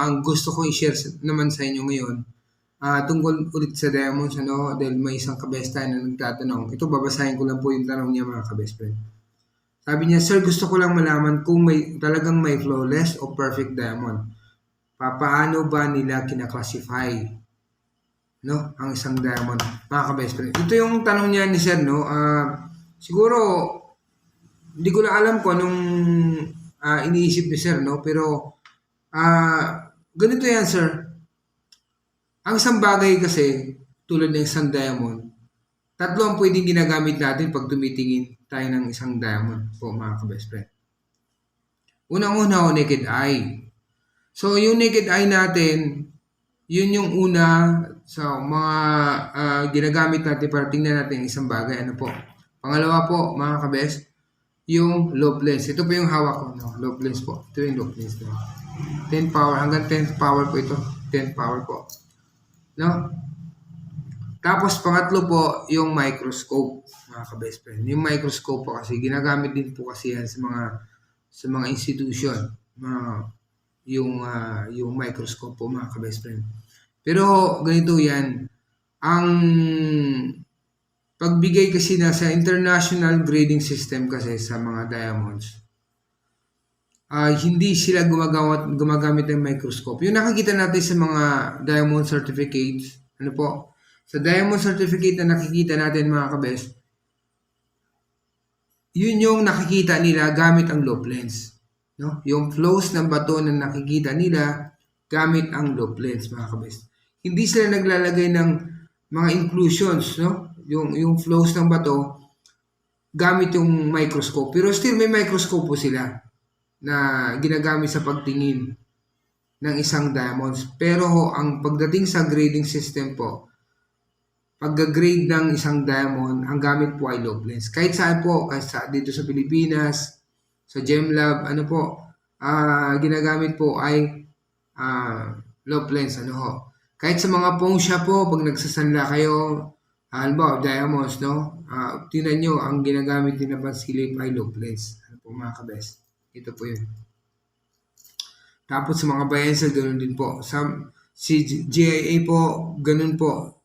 Ang gusto ko i-share naman sa inyo ngayon, tungkol ulit sa diamonds, dahil may isang ka-best tayo na nagtatanong. Ito, babasahin ko lang po yung tanong niya, mga ka-best friend. Sabi niya, "Sir, gusto ko lang malaman kung talagang may flawless o perfect diamond. Paano ba nila kinaklasify, ang isang diamond?" Mga ka-best friend. Ito yung tanong niya ni Sir, siguro, hindi ko na alam kung anong iniisip ni Sir, pero ganito yan, Sir. Ang isang bagay kasi, tulad ng isang diamond, tatlo ang pwedeng ginagamit natin pag tumitingin tayo ng isang diamond po, mga ka-best friend. Unang-una, naked eye. So, yung naked eye natin, yun yung una sa mga ginagamit natin para tingnan natin isang bagay. Ano po? Pangalawa po, mga ka-best, yung lobe lens. Ito po yung hawak ko. Lobe lens po. Ito yung lobe lens. 10 power. Hanggang 10 power po ito. 10 power po. Tapos, pangatlo po, yung microscope, mga ka-best friend. Yung microscope po kasi, ginagamit din po kasi yan sa mga institution. Yung microscope po, mga ka-best friend. Pero, ganito yan. Ang pagbigay kasi na sa international grading system kasi sa mga diamonds, hindi sila gumagamit ng microscope. Yung nakikita natin sa mga diamond certificates, sa diamond certificate na nakikita natin, mga kabes, yun yung nakikita nila gamit ang lobe lens. Yung flows ng bato na nakikita nila gamit ang lobe lens, mga kabes. Hindi sila naglalagay ng mga inclusions, yung flows ng bato gamit yung microscope. Pero still may microscope po sila na ginagamit sa pagtingin ng isang diamonds. Pero ang pagdating sa grading system po, pag-grade ng isang diamond, ang gamit po ay lobe lens. Kahit saan po, dito sa Pilipinas, sa GemLab, ginagamit po ay lobe lens. Kahit sa mga pawn shop po, pag nagsasanla kayo, halimbawa, diamonds, tingnan nyo, ang ginagamit din na pansilip ay lobe lens. Mga kabest. Ito po yun. Tapos sa mga bayansa, ganoon din po. Si GIA po, ganoon po.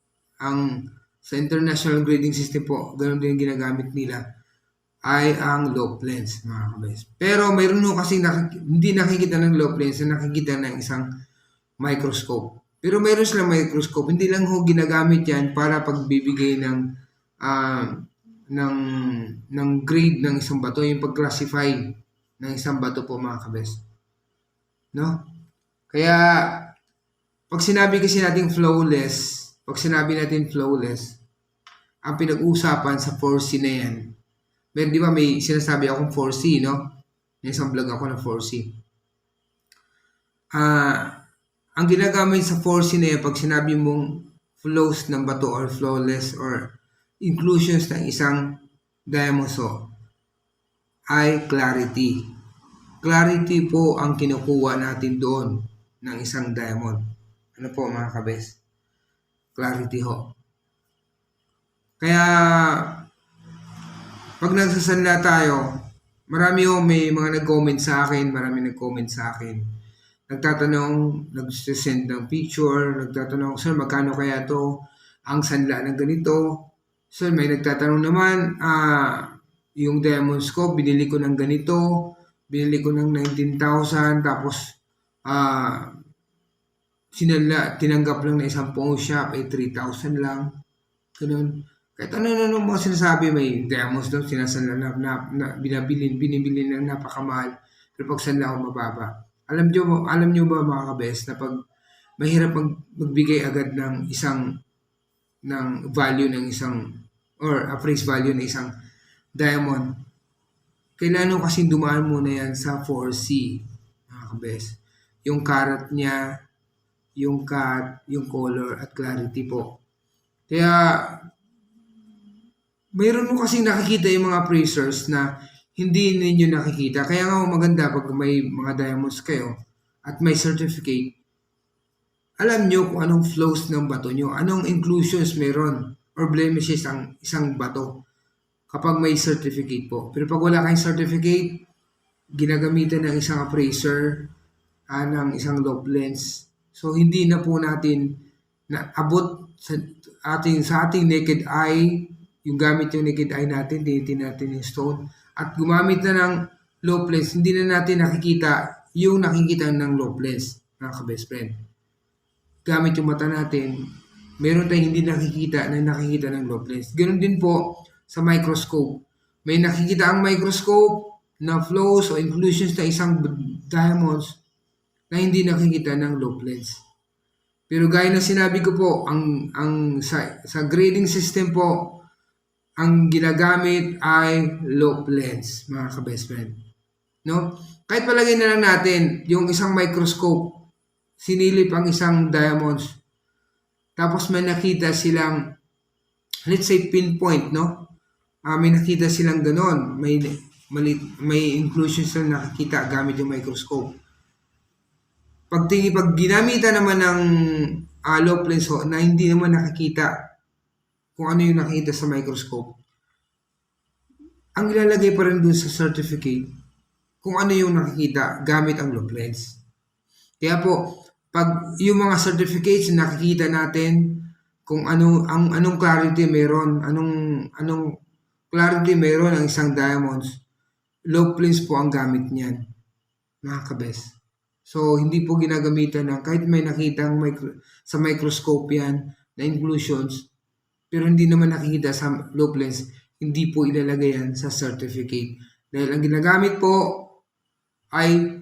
Sa international grading system po, ganoon din ginagamit nila ay ang lobe lens, mga kabest. Pero mayroon kasi hindi nakikita ng lobe lens, na nakikita ng isang microscope. Pero mayroon silang microscope, hindi lang ginagamit yan para pagbibigay ng grade ng isang bato, yung pag-classify ng isang bato po, mga kabest. Kaya, pag sinabi kasi natin flawless, ang pinag-uusapan sa 4C na yan, di ba may sinasabi akong 4C, May isang vlog ako na 4C. Ang ginagamit sa 4C na yan, pag sinabi mong flows ng bato or flawless or inclusions ng isang diamond ay clarity. Clarity po ang kinukuha natin doon ng isang diamond. Ano po, mga kabes? Clarity ho. Kaya, pag nagsasanla tayo, may mga nag-comment sa akin, nagtatanong, nag-send ng picture, nagtatanong, "Sir, magkano kaya to ang sanla ng ganito?" Sir, may nagtatanong naman, yung diamonds ko, binili ko ng ganito, binili ko ng 19,000, tapos tinanggap lang na isang pawn shop ay 3,000 lang. Ganun. Kahit ano mga sinasabi, may diamonds doon, sinasanla na binibili ng napakamahal, pero pag sanla ko mababa. Alam nyo ba, mga kabes, na pag mahirap magbigay agad ng value ng isang, or appraised value ng isang diamond, kailangan kasi dumaan muna yan sa 4C, mga kabes. Yung karat niya, yung cut, yung color, at clarity po. Kaya, mayroon mo kasi nakikita yung mga appraisers na hindi ninyo nakikita. Kaya nga maganda pag may mga diamonds kayo at may certificate, alam nyo kung anong flows ng bato nyo, anong inclusions meron or blemishes ang isang bato kapag may certificate po. Pero pag wala kayong certificate, ginagamitan ng isang appraiser, ng isang loop lens. So hindi na po natin na abot sa ating naked eye, yung gamit yung naked eye natin, tinitin natin yung stone, at gumamit na ng loop lens, hindi na natin nakikita yung nakikita ng loop lens, mga ka-best friend. Gamit yung mata natin, meron tayong hindi nakikita na nakikita ng loop lens. Ganun din po sa microscope. May nakikita ang microscope na flows o inclusions na isang diamonds na hindi nakikita ng loop lens. Pero gaya na sinabi ko po, sa grading system po, ang ginagamit ay loop lens, mga ka-best friend. No? Kahit palagay na lang natin, yung isang microscope, sinilip ang isang diamonds, tapos may nakita silang, let's say pinpoint, no? May nakita silang ganon, may inclusions na nakikita gamit yung microscope. Pag ginamitan naman ng loop lens na hindi naman nakikita kung ano yung nakita sa microscope, ang ilalagay pa rin dun sa certificate kung ano yung nakikita gamit ang loop lens. Kaya po, pag yung mga certificates nakikita natin kung anong clarity meron, anong clarity meron ang isang diamonds, loop lens po ang gamit niyan, mga kabes. So, hindi po ginagamitan ng kahit may nakitang sa microscope yan na inclusions, pero hindi naman nakikita sa loop lens, hindi po ilalagay yan sa certificate. Dahil ang ginagamit po ay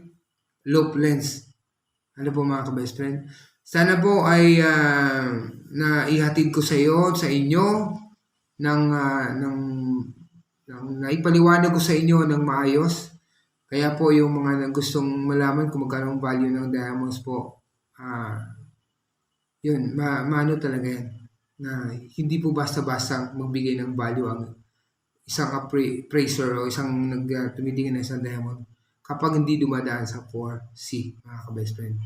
loop lens. Ano po mga ka-best friend? Sana po ay naihatid ko sa inyo naipaliwanag ko sa inyo ng maayos. Kaya po yung mga gustong malaman kung magkano ang value ng diamonds po, yun, maano talaga yan. Na hindi po basta-basta magbigay ng value ang isang appraiser o isang tumitingin na isang diamond kapag hindi dumadaan sa 4C, mga ka-best friend.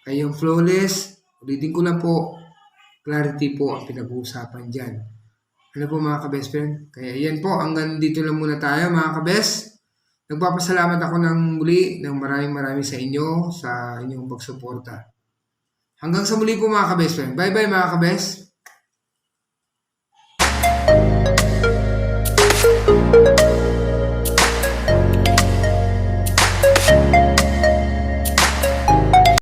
Kaya yung flawless, ulitin ko lang po, clarity po ang pinag-uusapan dyan. Ano po mga ka-best friend? Kaya yan po, hanggang dito lang muna tayo mga ka-best. Nagpapasalamat ako ng muli ng maraming sa inyo sa inyong pagsuporta. Hanggang sa muli po mga ka-best friend. Bye-bye mga ka-best.